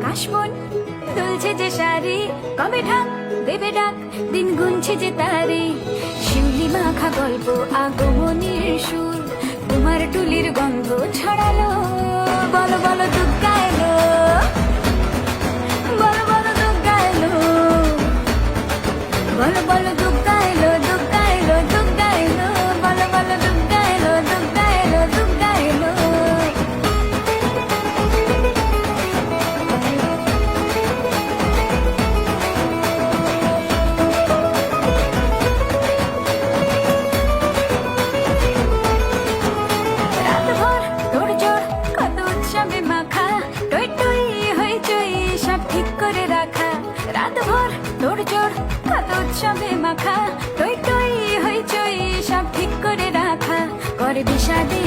কাশবন দুলছে যে শাড়ি, কবে ঢাক দেবে ডাক, দিন গুনছে যে তারি। শিউলি মাখা গল্প, আগমনীর সুর, তোমার টুলির গন্ধ ছড়ালো। বলো বলো দুগ্গা এলো, বলো বলো দুগ্গা এলো, বলো বলো দুগ্গা এলো, দুগ্গা এলো, দুগ্গা এলো, বলো বলো দুগ্গা এলো, দুগ্গা এলো, দুগ্গা এলো। রাতভর তোড়জোড়, কত উৎসবে মাখা, টই টই হইচই সব ঠিক করে রাখা। রাতভর তোড়জোড়, কত উৎসবে মাখা, টই টই হইচই সব ঠিক করে রাখা। করে বিষাদে